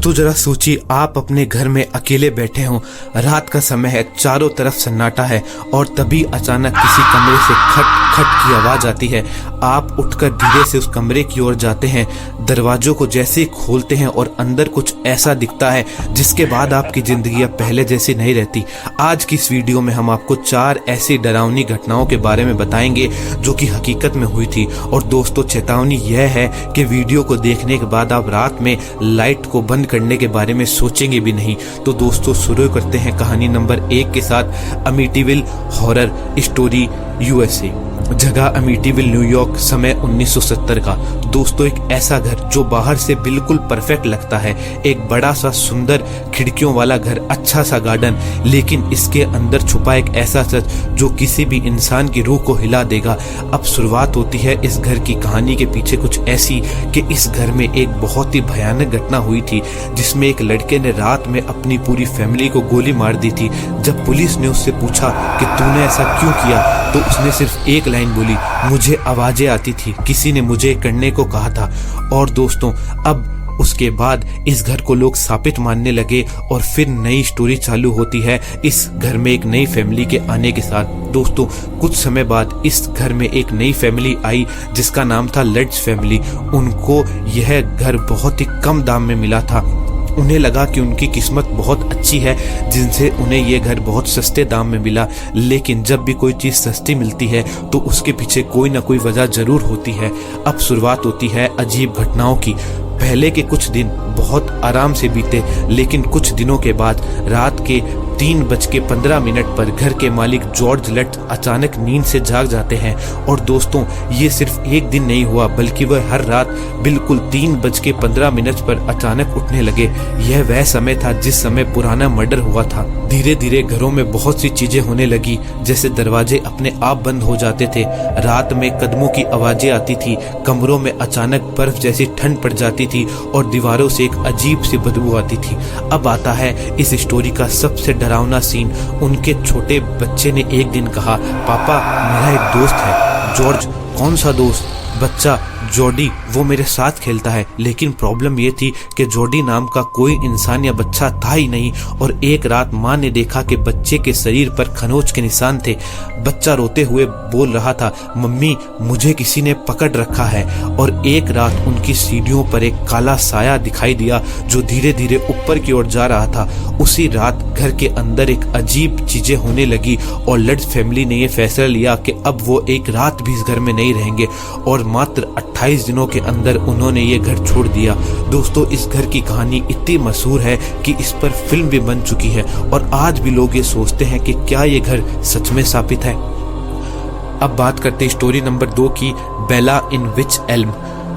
तो जरा सोचिए, आप अपने घर में अकेले बैठे हों, रात का समय है, चारों तरफ सन्नाटा है और तभी अचानक किसी कमरे से खट खट की आवाज आती है। आप उठकर धीरे से उस कमरे की ओर जाते हैं। दरवाजों को जैसे ही खोलते हैं और अंदर कुछ ऐसा दिखता है जिसके बाद आपकी जिंदगी अब पहले जैसी नहीं रहती। आज की इस वीडियो में हम आपको 4 ऐसी डरावनी घटनाओं के बारे में बताएंगे जो कि हकीकत में हुई थी। और दोस्तों, चेतावनी यह है कि वीडियो को देखने के बाद आप रात में लाइट को बंद करने के बारे में सोचेंगे भी नहीं। तो दोस्तों, शुरू करते हैं कहानी नंबर 1 के साथ। अमीटीविल हॉरर स्टोरी यूएसए। जगह अमीटीविल न्यूयॉर्क। समय 1970 का। दोस्तों, एक ऐसा घर जो बाहर से बिल्कुल परफेक्ट लगता है, एक बड़ा सा सुंदर खिड़कियों वाला घर, अच्छा सा गार्डन, लेकिन इसके अंदर छुपा एक ऐसा सच जो किसी भी इंसान की रूह को हिला देगा। अब शुरुआत होती है इस घर की कहानी के पीछे कुछ ऐसी कि इस घर में एक बहुत ही भयानक घटना हुई थी जिसमें एक लड़के ने रात में अपनी पूरी फैमिली को गोली मार दी थी। जब पुलिस ने उससे पूछा कि तूने ऐसा क्यों किया, तो उसने सिर्फ एक लाइन बोली, मुझे आवाजें आती थी, किसी ने मुझे करने को कहा था। और दोस्तों, अब उसके बाद इस घर को लोग साबित मानने लगे और फिर नई स्टोरी चालू होती है इस घर में एक नई फैमिली के आने के साथ। दोस्तों, कुछ समय बाद इस घर में एक नई फैमिली आई जिसका नाम था लड्स फैमिली। उनको यह घर बहुत ही कम दाम में मिला था। उन्हें लगा कि उनकी किस्मत बहुत अच्छी है जिनसे उन्हें ये घर बहुत सस्ते दाम में मिला। लेकिन जब भी कोई चीज़ सस्ती मिलती है तो उसके पीछे कोई ना कोई वजह जरूर होती है। अब शुरुआत होती है अजीब घटनाओं की। पहले के कुछ दिन बहुत आराम से बीते, लेकिन कुछ दिनों के बाद रात के 3:15 पर घर के मालिक जॉर्ज लट्स अचानक नींद से जाग जाते हैं। और दोस्तों, ये सिर्फ एक दिन नहीं हुआ, बल्कि वह हर रात बिल्कुल 3:15 पर अचानक उठने लगे। यह वह समय था जिस समय पुराना मर्डर हुआ था। धीरे धीरे घरों में बहुत सी चीजें होने लगी, जैसे दरवाजे अपने आप बंद हो जाते थे, रात में कदमों की आवाजें आती थी, कमरों में अचानक बर्फ जैसी ठंड पड़ जाती थी और दीवारों से एक अजीब सी बदबू आती थी। अब आता है इस स्टोरी का सबसे डरावना सीन। उनके छोटे बच्चे ने एक दिन कहा, पापा, मेरा एक दोस्त है। जॉर्ज, कौन सा दोस्त? बच्चा, जॉडी, वो मेरे साथ खेलता है। लेकिन प्रॉब्लम ये थी कि जॉडी नाम का कोई इंसान या बच्चा था ही नहीं। और एक रात माँ ने देखा कि बच्चे के शरीर पर खरोंच के निशान थे। बच्चा रोते हुए बोल रहा था, मम्मी, मुझे किसी ने पकड़ रखा है। और एक रात उनकी सीढ़ियों पर एक काला साया दिखाई दिया जो धीरे धीरे ऊपर की ओर जा रहा था। उसी रात घर के अंदर एक अजीब चीजें होने लगी और लड्स फैमिली ने यह फैसला लिया कि अब वो एक रात भी इस घर में नहीं रहेंगे। और मात्र 28 दिनों के अंदर उन्होंने ये घर छोड़ दिया। दोस्तों, इस घर की कहानी इतनी मशहूर है कि इस पर फिल्म भी बन चुकी है और आज भी लोग ये सोचते हैं कि क्या ये घर सच में स्थापित है। अब बात करते हैं स्टोरी नंबर 2 की। बेला इन विच एल्म।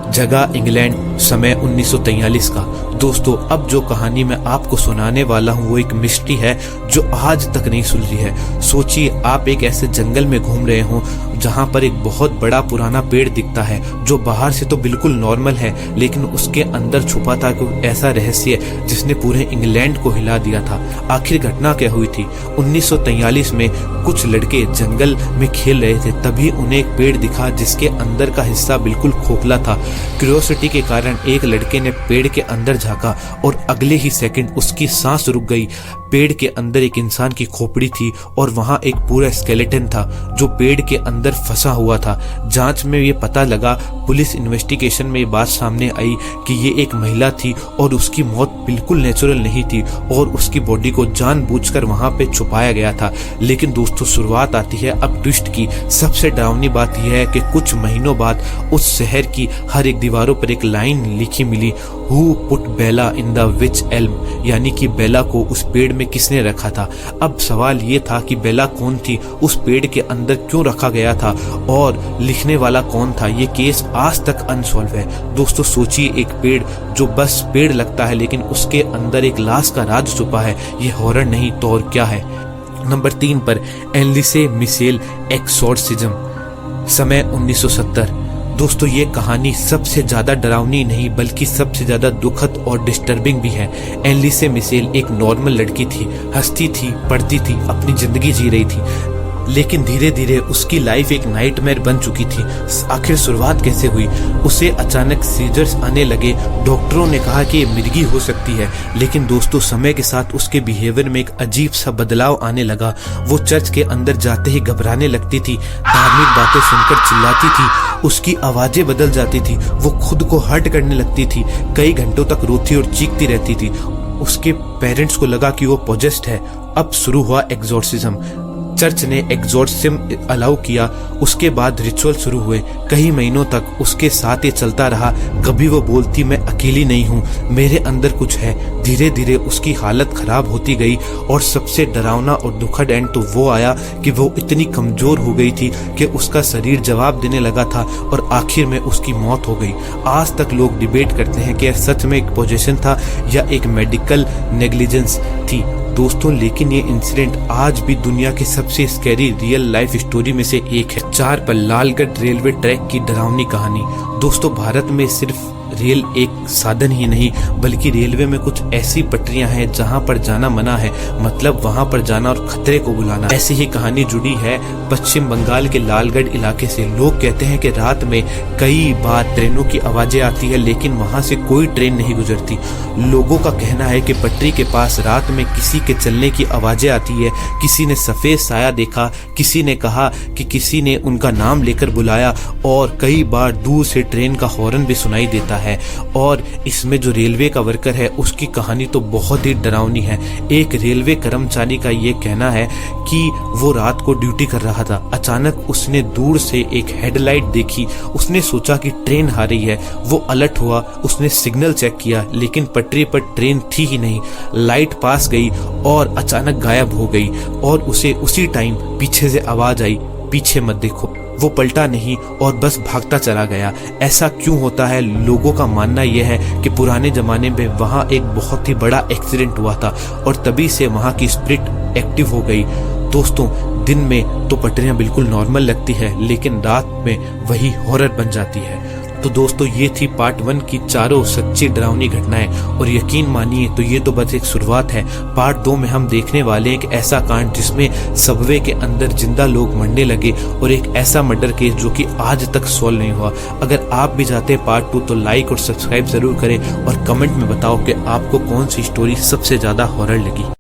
जगह इंग्लैंड। समय 1943 का। दोस्तों, अब जो कहानी मैं आपको सुनाने वाला हूँ वो एक मिस्ट्री है जो आज तक नहीं सुलझी है। सोचिए, आप एक ऐसे जंगल में घूम रहे हो जहाँ पर एक बहुत बड़ा पुराना पेड़ दिखता है जो बाहर से तो बिल्कुल नॉर्मल है, लेकिन उसके अंदर छुपा था कोई ऐसा रहस्य जिसने पूरे इंग्लैंड को हिला दिया था। आखिर घटना क्या हुई थी? 1943 में कुछ लड़के जंगल में खेल रहे थे, तभी उन्हें एक पेड़ दिखा जिसके अंदर का हिस्सा बिल्कुल खोखला था। क्यूरियोसिटी के कारण एक लड़के ने पेड़ के अंदर झांका और अगले ही सेकंड उसकी सांस रुक गई। पेड़ के अंदर एक इंसान की खोपड़ी थी और वहां एक पूरा स्केलेटन था जो पेड़ के अंदर फंसा हुआ था। जांच में ये पता लगा, पुलिस इन्वेस्टिगेशन में ये बात सामने आई कि ये एक महिला थी और उसकी मौत बिल्कुल नेचुरल नहीं थी और उसकी बॉडी को जानबूझकर वहां पे छुपाया गया था। लेकिन दोस्तों, शुरुआत आती है अब ट्विस्ट की। सबसे डरावनी बात यह है कि कुछ महीनों बाद उस शहर की हर एक दीवारों पर एक लाइन लिखी मिली, who put Bella in the witch elm, यानी कि बेला को उस पेड़ में किसने रखा था। अब सवाल ये था कि बेला कौन थी, उस पेड़ के अंदर क्यों रखा गया था और लिखने वाला कौन था। ये केस आज तक अनसॉल्व है। दोस्तों, सोचिए, एक पेड़ जो बस पेड़ लगता है लेकिन उसके अंदर एक लाश का राज छुपा है। ये हॉरर नहीं तो और क्या है। नंबर 3 पर एलिसे मिशेल एक्सोर्सिज्म। समय 1970। दोस्तों, ये कहानी सबसे ज्यादा डरावनी नहीं बल्कि सबसे ज्यादा दुखद और डिस्टर्बिंग भी है। एलिसे मिशेल एक नॉर्मल लड़की थी, हंसती थी, पढ़ती थी, अपनी जिंदगी जी रही थी। लेकिन धीरे धीरे उसकी लाइफ एक नाइटमेयर बन चुकी थी। आखिर शुरुआत कैसे हुई? उसे अचानक सीजर्स आने लगे। डॉक्टरों ने कहा कि ये मिर्गी हो सकती है, लेकिन दोस्तों समय के साथ उसके बिहेवियर में एक अजीब सा बदलाव आने लगा। वो चर्च के अंदर जाते ही घबराने लगती थी, धार्मिक बातें सुनकर चिल्लाती थी, उसकी आवाजें बदल जाती थी, वो खुद को हर्ट करने लगती थी, कई घंटों तक रोती और चीखती रहती थी। उसके पेरेंट्स को लगा कि वो पोजेस्ड है। अब शुरू हुआ एग्जॉर्सिज्म। चर्च ने एग्जॉर्सिज्म अलाउ किया। उसके बाद रिचुअल शुरू हुए। कई महीनों तक उसके साथ ये चलता रहा। कभी वो बोलती मैं अकेली नहीं हूँ, मेरे अंदर कुछ है। धीरे धीरे उसकी हालत खराब होती गई और सबसे डरावना और दुखद एंड तो वो आया कि वो इतनी कमजोर हो गई थी कि उसका शरीर जवाब देने लगा था और आखिर में उसकी मौत हो गई। आज तक लोग डिबेट करते हैं कि सच में एक पोजीशन था या एक मेडिकल नेग्लिजेंस थी दोस्तों, लेकिन ये इंसिडेंट आज भी दुनिया की सबसे स्कैरी रियल लाइफ स्टोरी में से एक है। 4 पर लालगढ़ रेलवे ट्रैक की डरावनी कहानी। दोस्तों, भारत में सिर्फ रेल एक साधन ही नहीं बल्कि रेलवे में कुछ ऐसी पटरियां हैं जहां पर जाना मना है, मतलब वहां पर जाना और खतरे को बुलाना। ऐसी ही कहानी जुड़ी है पश्चिम बंगाल के लालगढ़ इलाके से। लोग कहते हैं कि रात में कई बार ट्रेनों की आवाजें आती है, लेकिन वहां से कोई ट्रेन नहीं गुजरती। लोगों का कहना है कि पटरी के पास रात में किसी के चलने की आवाजें आती है, किसी ने सफेद साया देखा, किसी ने कहा कि किसी ने उनका नाम लेकर बुलाया और कई बार दूर से ट्रेन का हॉर्न भी सुनाई देता है। और इसमें जो रेलवे का वर्कर है उसकी कहानी तो बहुत ही डरावनी है। एक रेलवे कर्मचारी का ये कहना है कि वो रात को ड्यूटी कर रहा था। अचानक उसने दूर से एक हेडलाइट देखी। उसने सोचा कि ट्रेन आ रही है। वो अलर्ट हुआ, उसने सिग्नल चेक किया, लेकिन पटरी पर ट्रेन थी ही नहीं। लाइट पास गई और अचानक गायब हो गई और उसे उसी टाइम पीछे से आवाज आई, पीछे मत देखो। वो पलटा नहीं और बस भागता चला गया। ऐसा क्यों होता है? लोगों का मानना यह है कि पुराने जमाने में वहां एक बहुत ही बड़ा एक्सीडेंट हुआ था और तभी से वहां की स्पिरिट एक्टिव हो गई। दोस्तों, दिन में तो पटरियां बिल्कुल नॉर्मल लगती है, लेकिन रात में वही हॉरर बन जाती है। तो दोस्तों, ये थी पार्ट 1 की 4 सच्ची डरावनी घटनाएं और यकीन मानिए तो ये तो बस एक शुरुआत है। पार्ट 2 में हम देखने वाले हैं एक ऐसा कांड जिसमें सबवे के अंदर जिंदा लोग मरने लगे और एक ऐसा मर्डर केस जो कि आज तक सॉल्व नहीं हुआ। अगर आप भी चाहते हैं पार्ट 2 तो लाइक और सब्सक्राइब जरूर करें और कमेंट में बताओ कि आपको कौन सी स्टोरी सबसे ज्यादा हॉरर लगी।